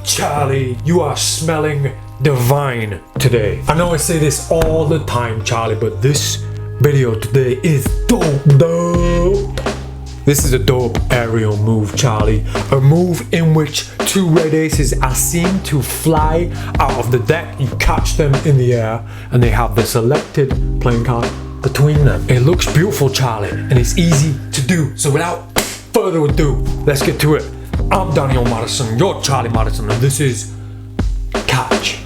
Charlie, you are smelling divine today. I know I say this all the time, Charlie, but this video today is dope. This is a dope aerial move, Charlie. A move in which two red aces are seen to fly out of the deck. You catch them in the air and they have the selected playing card between them. It looks beautiful, Charlie, and it's easy to do. So without further ado, let's get to it. I'm Daniel Madison, you're Charlie Madison, and this is Catch.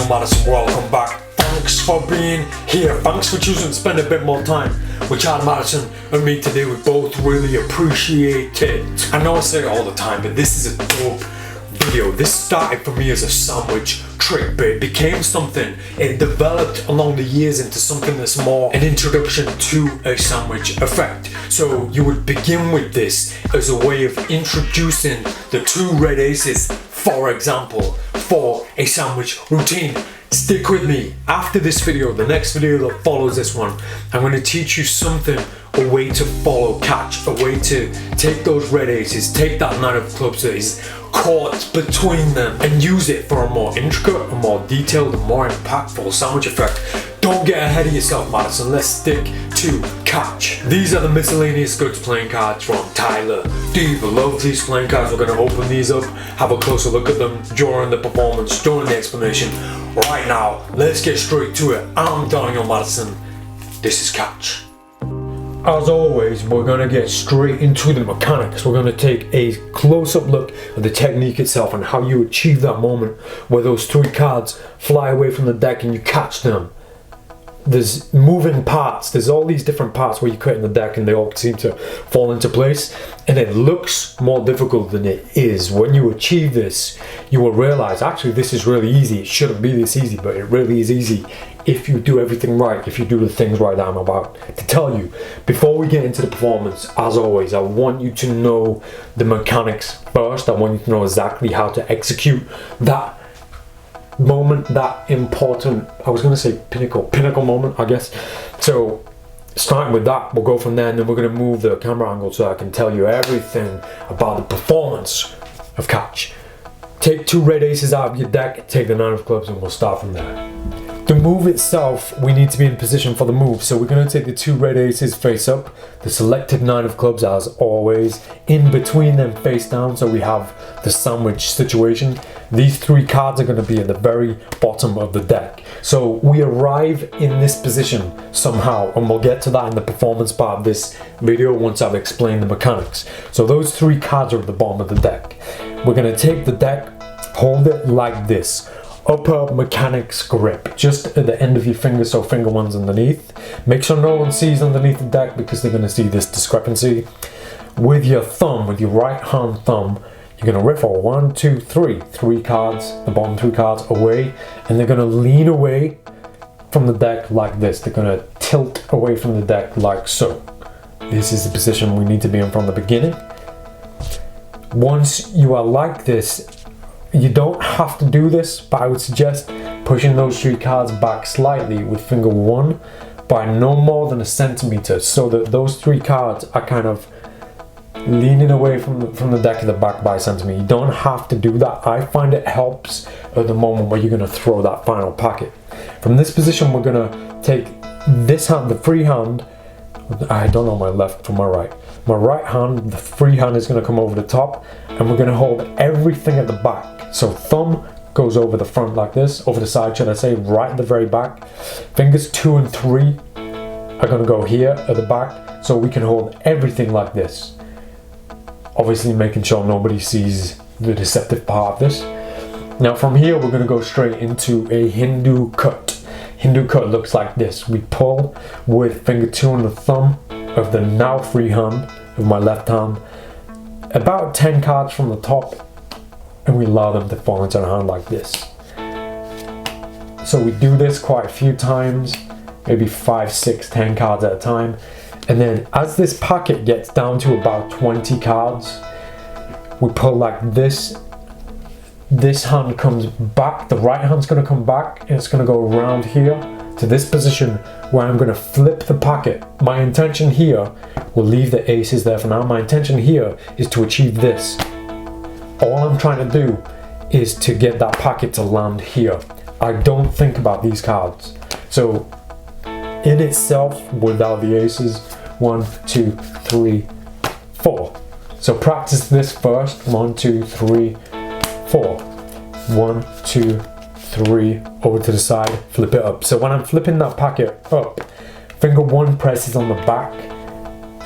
Madison, welcome back. Thanks for being here. Thanks for choosing to spend a bit more time with Charlie Madison and me today. We both really appreciate it. I know I say it all the time, but this is a dope video. This started for me as a sandwich trick, but it became something. It developed along the years into something that's more an introduction to a sandwich effect. So you would begin with this as a way of introducing the two red aces, for example, for a sandwich routine. Stick with me. After this video, the next video that follows this one, I'm going to teach you something, a way to follow catch, a way to take those red aces, take that nine of clubs that is caught between them and use it for a more intricate, a more detailed, a more impactful sandwich effect. Don't get ahead of yourself, Madison. Let's stick to catch. These are the miscellaneous goods playing cards from Tyler. Steve, love these playing cards. We're going to open these up, have a closer look at them during the performance, during the explanation. Right now, let's get straight to it. I'm Daniel Madison. This is Catch. As always, we're going to get straight into the mechanics. We're going to take a close-up look at the technique itself and how you achieve that moment where those three cards fly away from the deck and you catch them. There's moving parts, there's all these different parts where you cut in the deck and they all seem to fall into place, and it looks more difficult than it is. When you achieve this, you will realize actually this is really easy. It shouldn't be this easy, but it really is easy if you do everything right, if you do the things right that I'm about to tell you. Before we get into the performance, as always, I want you to know the mechanics first. I want you to know exactly how to execute that moment, that important, I was going to say pinnacle moment, I guess. So starting with that, we'll go from there, and then we're going to move the camera angle so I can tell you everything about the performance of Catch. Take two red aces out of your deck, take the nine of clubs, and we'll start from there. The move itself, we need to be in position for the move, so we're going to take the two red aces face up, the selected nine of clubs as always, in between them face down, so we have the sandwich situation. These three cards are going to be at the very bottom of the deck. So we arrive in this position somehow, and we'll get to that in the performance part of this video once I've explained the mechanics. So those three cards are at the bottom of the deck. We're going to take the deck, hold it like this. upper mechanics grip, just at the end of your finger, so finger one's underneath. Make sure no one sees underneath the deck because they're going to see this discrepancy. With your thumb, with your right hand thumb, you're going to riffle 1, 2, 3, 3 cards, the bottom 3 cards away, and they're going to lean away from the deck like this. They're going to tilt away from the deck like so. This is the position we need to be in from the beginning. Once you are like this, you don't have to do this, but I would suggest pushing those 3 cards back slightly with finger 1 by no more than 1 centimeter, so that those 3 cards are kind of leaning away from the deck of the back by 1 centimeter. You don't have to do that. I find it helps at the moment where you're going to throw that final packet. From this position, we're going to take this hand, the free hand. I don't know my left from my right. My right hand, the free hand, is going to come over the top, and we're going to hold everything at the back. So thumb goes over the front like this, over the side should I say, right at the very back. Fingers 2 and 3 are going to go here at the back, so we can hold everything like this. Obviously making sure nobody sees the deceptive part of this. Now from here we're going to go straight into a Hindu cut. Hindu cut looks like this. We pull with finger 2 on the thumb of the now free hand of my left hand, about 10 cards from the top, and we allow them to fall into the hand like this. So we do this quite a few times, maybe 5, 6, 10 cards at a time. And then as this packet gets down to about 20 cards, we pull like this. This hand comes back, the right hand's going to come back, and it's going to go around here to this position where I'm going to flip the packet. My intention here, we'll leave the aces there for now, my intention here is to achieve this. All I'm trying to do is to get that packet to land here. I don't think about these cards. So in itself, without the aces, 1, 2, 3, 4. So practice this first. 1, 2, 3, 4. 1, 2, 3, over to the side, flip it up. So when I'm flipping that packet up, finger 1 presses on the back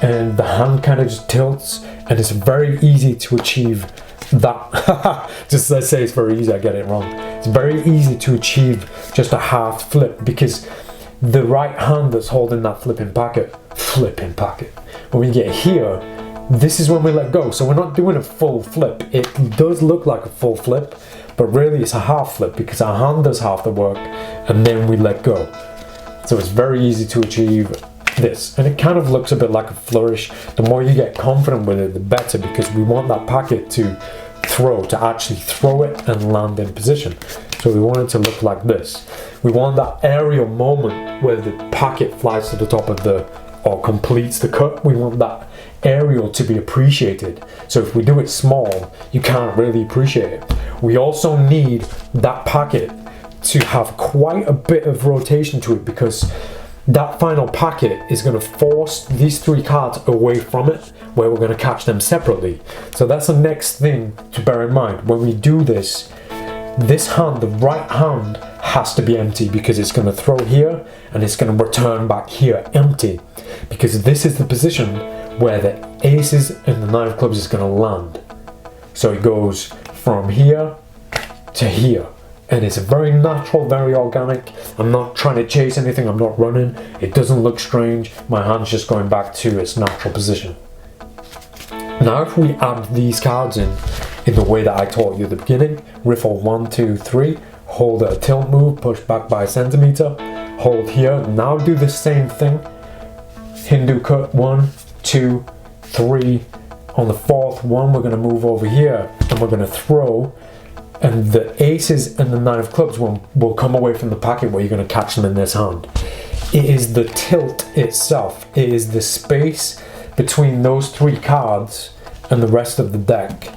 and the hand kind of just tilts, and it's very easy to achieve that. Just let's say it's very easy, I get it wrong. It's very easy to achieve just a half flip because the right hand that's holding that flipping packet, when we get here, this is when we let go. So we're not doing a full flip. It does look like a full flip, but really it's a half flip because our hand does half the work and then we let go. So it's very easy to achieve this, and it kind of looks a bit like a flourish. The more you get confident with it, the better, because we want that packet to actually throw it and land in position. So we want it to look like this. We want that aerial moment where the packet flies to the top of or completes the cut. We want that aerial to be appreciated. So if we do it small, you can't really appreciate it. We also need that packet to have quite a bit of rotation to it, because that final packet is going to force these 3 cards away from it, where we're going to catch them separately. So that's the next thing to bear in mind. When we do this, this hand, the right hand, has to be empty, because it's going to throw here and it's going to return back here empty, because this is the position where the aces and the 9 of clubs is going to land. So it goes from here to here. And it's very natural, very organic. I'm not trying to chase anything, I'm not running. It doesn't look strange. My hand's just going back to its natural position. Now if we add these cards in the way that I taught you at the beginning, riffle 1, 2, 3, hold at a tilt move, push back by 1 centimeter, hold here. Now do the same thing. Hindu cut 1, 2, 3. On the 4th one, we're going to move over here and we're going to throw. And the aces and the 9 of clubs will come away from the packet where you're going to catch them in this hand. It is the tilt itself. It is the space between those 3 cards and the rest of the deck.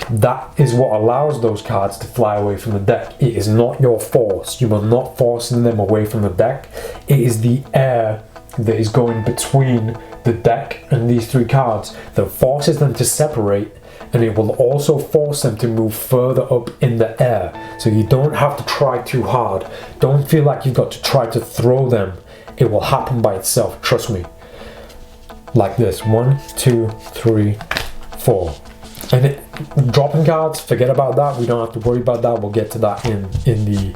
That is what allows those cards to fly away from the deck. It is not your force. You are not forcing them away from the deck. It is the air that is going between the deck and these 3 cards that forces them to separate, and it will also force them to move further up in the air. So you don't have to try too hard. Don't feel like you've got to try to throw them. It will happen by itself, trust me. Like this, 1, 2, 3, 4. And dropping cards, forget about that. We don't have to worry about that. We'll get to that in the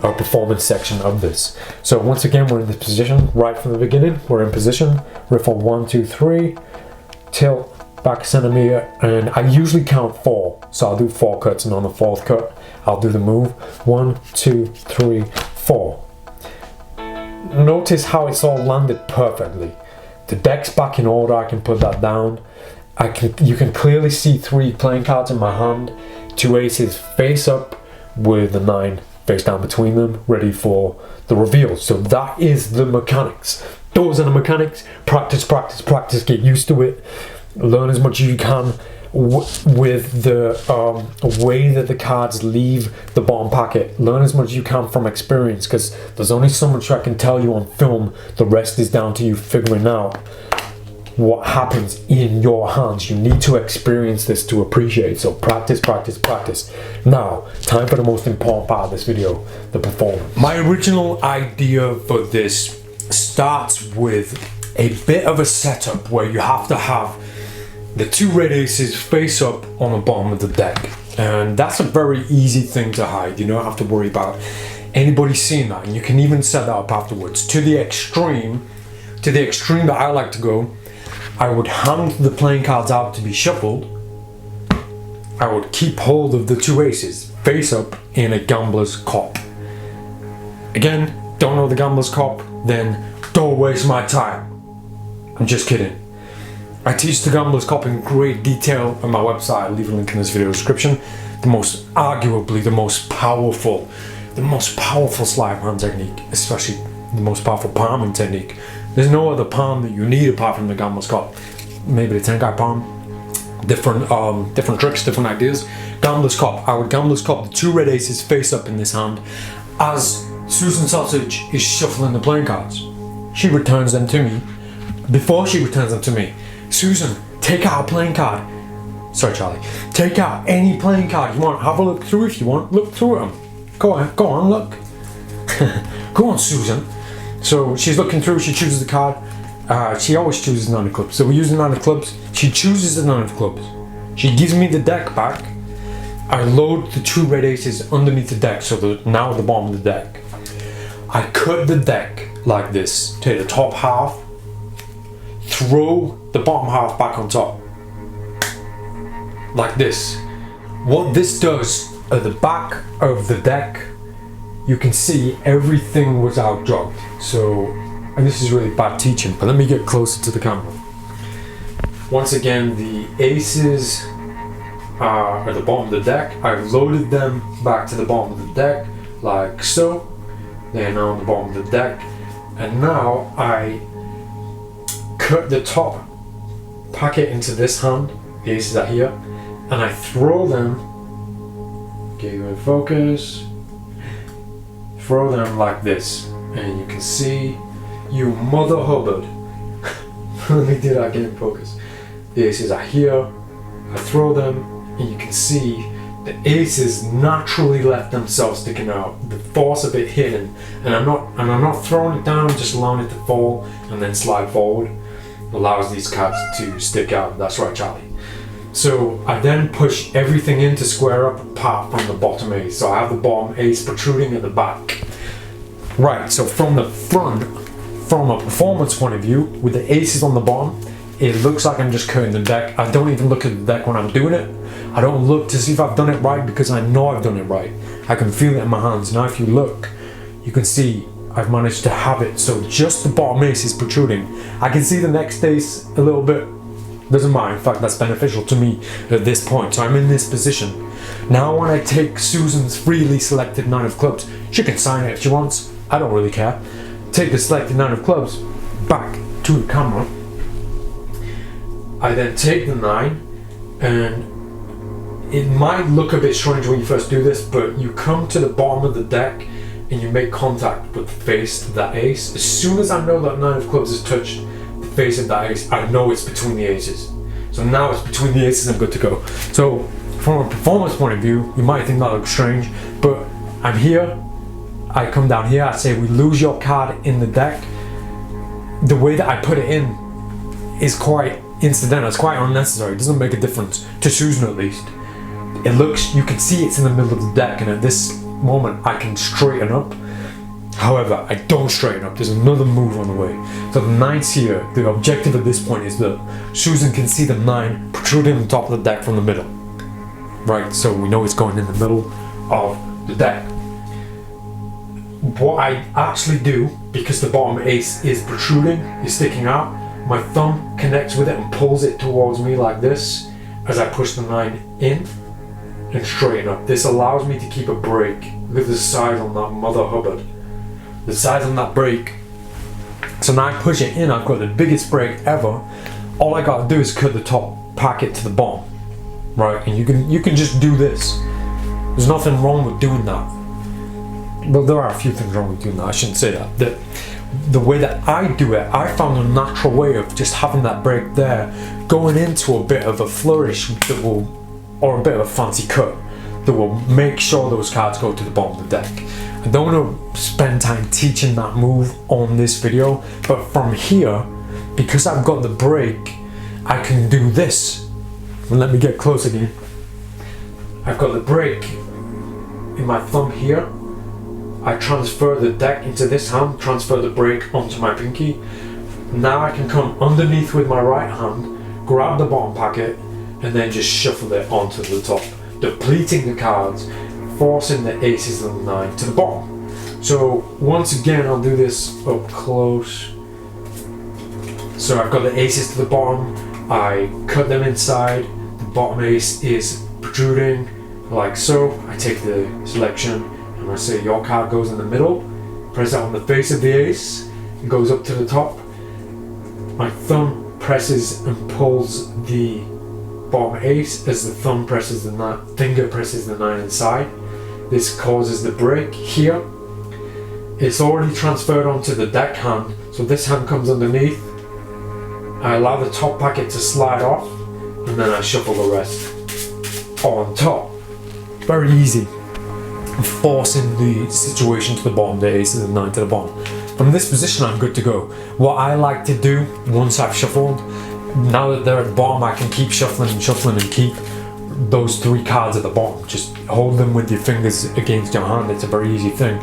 performance section of this. So once again, we're in this position right from the beginning. We're in position, riffle 1, 2, 3, tilt back a centimeter, and I usually count 4. So I'll do 4 cuts, and on the 4th cut, I'll do the move 1, 2, 3, 4. Notice how it's all landed perfectly. The deck's back in order. I can put that down. You can clearly see 3 playing cards in my hand, 2 aces face up with the 9 face down between them, ready for the reveal. So that is the mechanics. Those are the mechanics. Practice, practice, practice. Get used to it. Learn as much as you can with the way that the cards leave the bottom packet. Learn as much as you can from experience, because there's only so much I can tell you on film. The rest is down to you figuring out what happens in your hands. You need to experience this to appreciate. So practice, practice, practice. Now, time for the most important part of this video, the performance. My original idea for this starts with a bit of a setup where you have to have the 2 red aces face up on the bottom of the deck. And that's a very easy thing to hide. You don't have to worry about anybody seeing that. And you can even set that up afterwards. To the extreme that I like to go, I would hand the playing cards out to be shuffled. I would keep hold of the 2 aces face up in a gambler's cop. Again, don't know the gambler's cop, then don't waste my time. I'm just kidding. I teach the gambler's cop in great detail on my website. I'll leave a link in this video description. Arguably the most powerful sleight of hand technique, especially the most powerful palming technique. There's no other palm that you need apart from the gambler's cop. Maybe the 10-guy palm. Different tricks, different ideas. Gambler's cop. I would gambler's cop the 2 red aces face up in this hand as Susan Sausage is shuffling the playing cards. She returns them to me. Before she returns them to me, Susan, take out a playing card. Sorry, Charlie. Take out any playing card you want. Have a look through if you want. Look through them. Go on, look. Go on, Susan. So she's looking through, she chooses the card. She always chooses 9 of clubs. So we use the 9 of clubs. She chooses the 9 of clubs. She gives me the deck back. I load the 2 red aces underneath the deck, so they're now at the bottom of the deck. I cut the deck like this. Take the top half, throw the bottom half back on top. Like this. What this does, at the back of the deck, you can see everything was out jogged. So, and this is really bad teaching, but let me get closer to the camera. Once again, the aces are at the bottom of the deck. I've loaded them back to the bottom of the deck, like so. They're now on the bottom of the deck. And now I cut the top packet into this hand. The aces are here. And I throw them, get you in focus, throw them like this. And you can see, you mother hubbard. Let me do that again in focus. The aces are here. I throw them, and you can see the aces naturally left themselves sticking out. The force of it hidden, and I'm not throwing it down. I'm just allowing it to fall and then slide forward. Allows these cards to stick out. That's right, Charlie. So I then push everything in to square up apart from the bottom ace. So I have the bottom ace protruding at the back. Right, so from the front, from a performance point of view, with the aces on the bottom, it looks like I'm just cutting the deck. I don't even look at the deck when I'm doing it. I don't look to see if I've done it right, because I know I've done it right. I can feel it in my hands. Now if you look, you can see I've managed to have it so just the bottom ace is protruding. I can see the next ace a little bit. Doesn't matter, in fact that's beneficial to me at this point. So I'm in this position. Now when I take Susan's freely selected 9 of clubs, she can sign it if she wants. I don't really care. Take the selected 9 of clubs back to the camera. I then take the 9, and it might look a bit strange when you first do this, but you come to the bottom of the deck and you make contact with the face of that ace. As soon as I know that 9 of clubs has touched the face of that ace, I know it's between the aces. So now it's between the aces, I'm good to go. So from a performance point of view, you might think that looks strange, but I'm here. I come down here, I say we lose your card in the deck. The way that I put it in is quite incidental, it's quite unnecessary. It doesn't make a difference, to Susan at least. It looks, you can see it's in the middle of the deck, and at this moment I can straighten up. However, I don't straighten up, there's another move on the way. So the 9's here, the objective at this point is that Susan can see the 9 protruding on the top of the deck from the middle. Right, so we know it's going in the middle of the deck. What I actually do, because the bottom ace is protruding, is sticking out, my thumb connects with it and pulls it towards me like this as I push the 9 in and straighten up. This allows me to keep a break. Look at the size on that Mother Hubbard. The size on that break. So now I push it in, I've got the biggest break ever. All I gotta do is cut the top packet to the bottom. Right, and you can just do this. There's nothing wrong with doing that. Well, there are a few things wrong with doing that, I shouldn't say that. The way that I do it, I found a natural way of just having that break there, going into a bit of a flourish that will, or a bit of a fancy cut, that will make sure those cards go to the bottom of the deck. I don't want to spend time teaching that move on this video, but from here, because I've got the break, I can do this. And let me get close again. I've got the break in my thumb here. I transfer the deck into this hand, transfer the break onto my pinky. Now I can come underneath with my right hand, grab the bottom packet, and then just shuffle it onto the top, depleting the cards, forcing the aces and the 9 to the bottom. So once again, I'll do this up close. So I've got the aces to the bottom, I cut them inside, the bottom ace is protruding, like so. I take the selection, and I say your card goes in the middle, press it on the face of the ace, it goes up to the top. My thumb presses and pulls the bottom ace as the thumb presses the finger presses the 9 inside. This causes the break here. It's already transferred onto the deck hand, so this hand comes underneath. I allow the top packet to slide off, and then I shuffle the rest on top. Very easy. Forcing the situation to the bottom, the ace and the 9 to the bottom. From this position, I'm good to go. What I like to do once I've shuffled, now that they're at the bottom, I can keep shuffling and shuffling and keep those 3 cards at the bottom. Just hold them with your fingers against your hand. It's a very easy thing.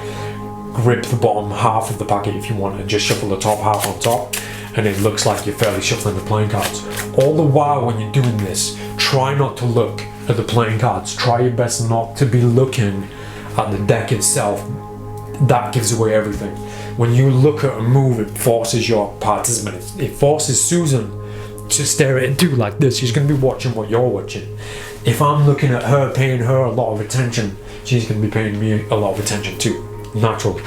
Grip the bottom half of the packet if you want, and just shuffle the top half on top, and it looks like you're fairly shuffling the playing cards. All the while when you're doing this, try not to look at the playing cards. Try your best not to be looking at the deck itself. That gives away everything. When you look at a move, it forces your participant, it forces Susan to stare at it too like this. She's going to be watching what you're watching. If I'm looking at her, paying her a lot of attention, she's going to be paying me a lot of attention too, naturally.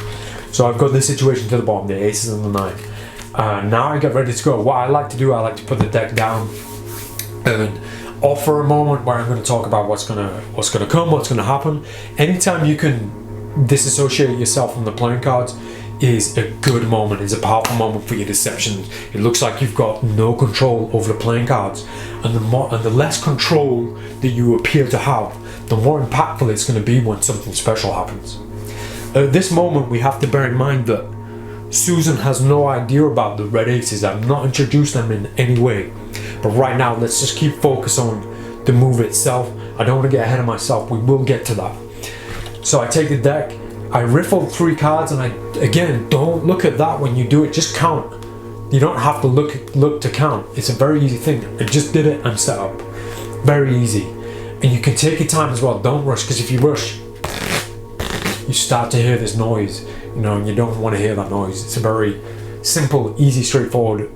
So I've got this situation to the bottom, the aces and the 9. Now I get ready to go. What I like to do, I like to put the deck down and offer a moment where I'm going to talk about what's going to come, what's going to happen. Anytime you can disassociate yourself from the playing cards is a good moment, is a powerful moment for your deception. It looks like you've got no control over the playing cards, and the less control that you appear to have, the more impactful it's going to be when something special happens. At this moment, we have to bear in mind that Susan has no idea about the red aces. I've not introduced them in any way. But right now, let's just keep focus on the move itself. I don't want to get ahead of myself. We will get to that. So I take the deck, I riffle 3 cards, and again, don't look at that when you do it. Just count. You don't have to look to count. It's a very easy thing. I just did it and set up. Very easy. And you can take your time as well. Don't rush, because if you rush, you start to hear this noise, and you don't want to hear that noise. It's a very simple, easy, straightforward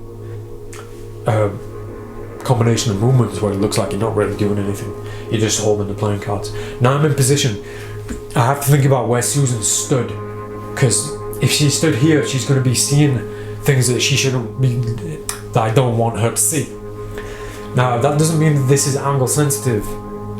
combination of movements where it looks like you're not really doing anything. You're just holding the playing cards. Now I'm in position. I have to think about where Susan stood, because if she stood here, she's going to be seeing things that she shouldn't be, that I don't want her to see. Now that doesn't mean that this is angle sensitive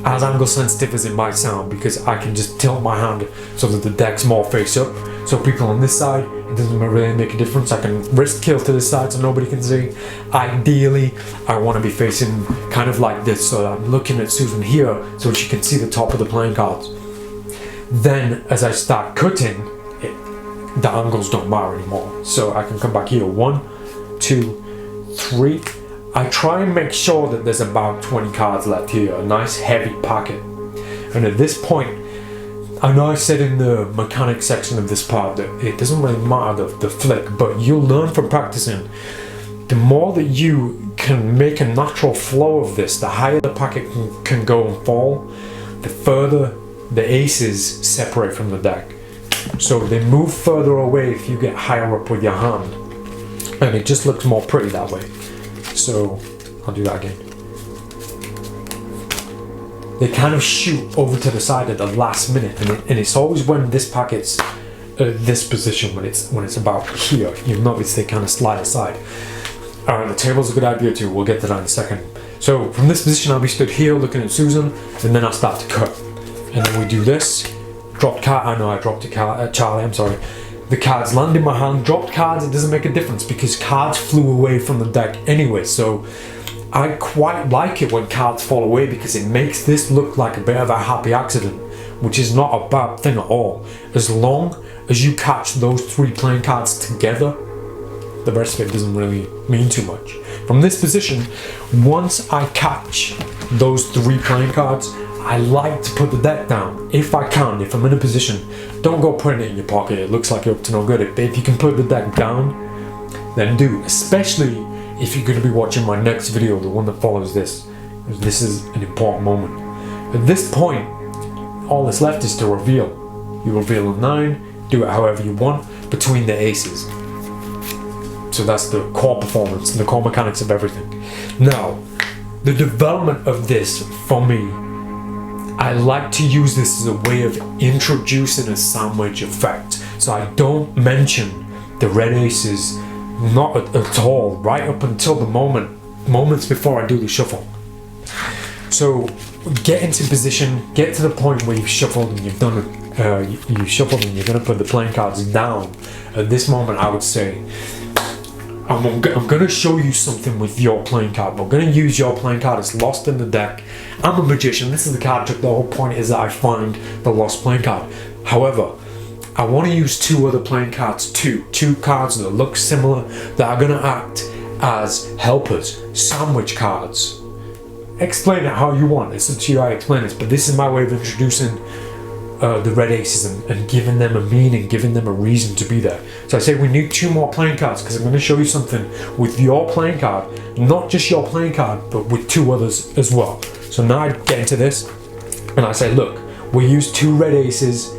as it might sound, because I can just tilt my hand so that the deck's more face up, so people on this side, it doesn't really make a difference. I can wrist kill to this side so nobody can see. Ideally, I want to be facing kind of like this, so I'm looking at Susan here so she can see the top of the playing cards. Then as I start cutting, the angles don't matter anymore, so I can come back here, 1, 2, 3, I try and make sure that there's about 20 cards left here, a nice heavy packet. And at this point, I know I said in the mechanics section of this part that it doesn't really matter the flick, but you'll learn from practicing. The more that you can make a natural flow of this, the higher the packet can go and fall, the further the aces separate from the deck. So they move further away if you get higher up with your hand, and it just looks more pretty that way. So I'll do that again. They kind of shoot over to the side at the last minute, and it's always when this packet's at this position, when it's about here, you'll notice they kind of slide aside. Alright, the table's a good idea too, we'll get to that in a second. So from this position I'll be stood here looking at Susan, and then I'll start to cut. And then we do this, dropped card, I know I dropped a card, Charlie, I'm sorry. The cards land in my hand, dropped cards, it doesn't make a difference because cards flew away from the deck anyway, so I quite like it when cards fall away because it makes this look like a bit of a happy accident, which is not a bad thing at all. As long as you catch those 3 playing cards together, the rest of it doesn't really mean too much. From this position, once I catch those 3 playing cards, I like to put the deck down if I can, if I'm in a position. Don't go putting it in your pocket, it looks like you're up to no good. If you can put the deck down, then do. Especially if you're going to be watching my next video, the one that follows this. This is an important moment. At this point, all that's left is to reveal. You reveal a 9, do it however you want, between the aces. So that's the core performance, the core mechanics of everything. Now, the development of this, for me, I like to use this as a way of introducing a sandwich effect. So I don't mention the red aces, not at all, right up until the moments before I do the shuffle. So get into position, get to the point where you've shuffled and you've done it, you shuffled and you're gonna put the playing cards down. At this moment, I would say, I'm going to show you something with your playing card. I'm going to use your playing card. It's lost in the deck. I'm a magician. This is the card trick. The whole point is that I find the lost playing card. However, I want to use 2 other playing cards too. 2 cards that look similar, that are going to act as helpers, sandwich cards. Explain it how you want. It's up to you how I explain this, but this is my way of introducing the red aces and giving them a meaning, giving them a reason to be there. So I say we need 2 more playing cards because I'm going to show you something with your playing card, not just your playing card, but with 2 others as well. So now I get into this and I say, look, we use 2 red aces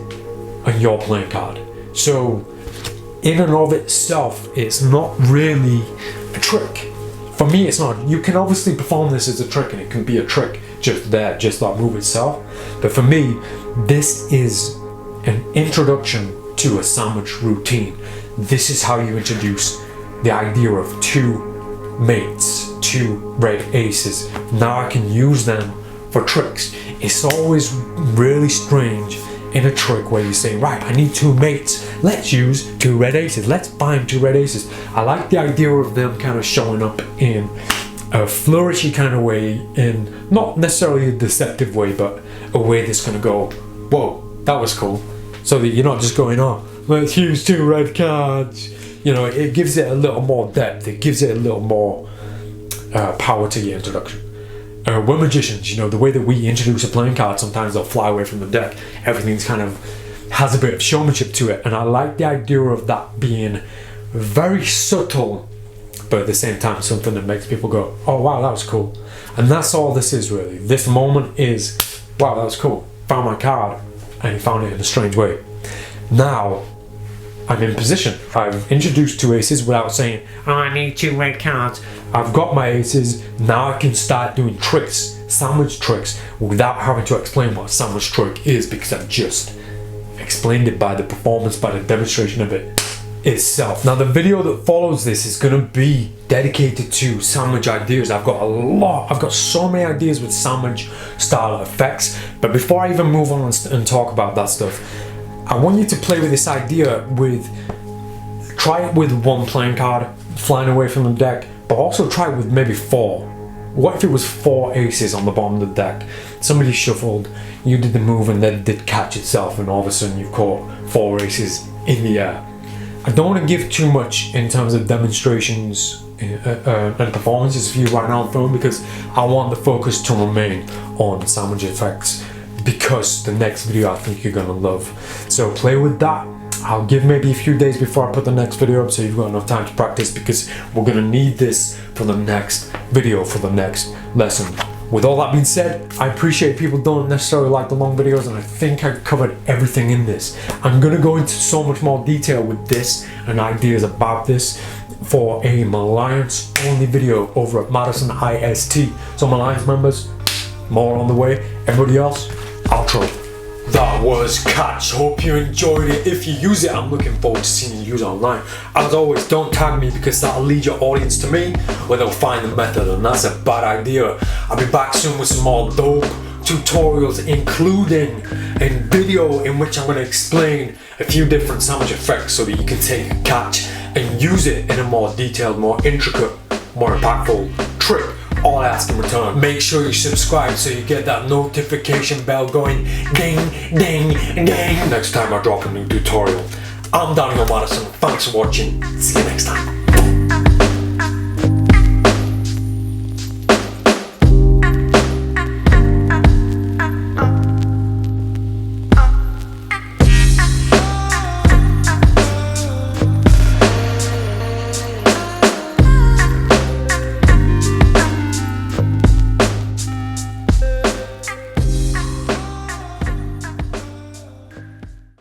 and your playing card. So in and of itself, it's not really a trick. For me, it's not. You can obviously perform this as a trick, and it can be a trick just there, just that move itself. But for me, this is an introduction to a sandwich routine. This is how you introduce the idea of 2 mates, 2 red aces. Now I can use them for tricks. It's always really strange in a trick where you say, right, I need 2 mates, let's use 2 red aces, let's find 2 red aces. I like the idea of them kind of showing up in a flourishy kind of way, in not necessarily a deceptive way, but a way that's going to go, whoa, that was cool. So that you're not just going, oh, let's use 2 red cards. You know, it gives it a little more depth, it gives it a little more power to your introduction. We're magicians, you know, the way that we introduce a playing card, sometimes they'll fly away from the deck. Everything's kind of has a bit of showmanship to it, and I like the idea of that being very subtle, but at the same time something that makes people go, oh wow, that was cool. And that's all this is really. This moment is, wow, that was cool. Found my card, and he found it in a strange way. Now I'm in position. I've introduced 2 aces without saying, oh, I need 2 red cards. I've got my aces. Now I can start doing tricks, sandwich tricks, without having to explain what a sandwich trick is, because I've just explained it by the performance, by the demonstration of it itself. Now the video that follows this is going to be dedicated to sandwich ideas. I've got so many ideas with sandwich style effects, but before I even move on and talk about that stuff, I want you to play with this idea try it with 1 playing card flying away from the deck, but also try it with maybe 4. What if it was 4 aces on the bottom of the deck? Somebody shuffled, you did the move and then did catch itself, and all of a sudden you've caught 4 aces in the air. I don't want to give too much in terms of demonstrations and performances for you right now on film, because I want the focus to remain on sound effects, because the next video I think you're gonna love. So play with that. I'll give maybe a few days before I put the next video up so you've got enough time to practice, because we're gonna need this for the next video, for the next lesson. With all that being said, I appreciate people don't necessarily like the long videos, and I think I covered everything in this. I'm gonna go into so much more detail with this and ideas about this for a Malliance only video over at Madison IST. So Malliance members, more on the way. Everybody else, outro. That was Catch. Hope you enjoyed it. If you use it, I'm looking forward to seeing you use it online. As always, don't tag me, because that'll lead your audience to me where they'll find the method, and that's a bad idea. I'll be back soon with some more dope tutorials, including a video in which I'm going to explain a few different sound effects so that you can take a catch and use it in a more detailed, more intricate, more impactful trick. All I ask in return, make sure you subscribe so you get that notification bell going ding, ding, ding next time I drop a new tutorial. I'm Daniel Madison, thanks for watching, see you next time.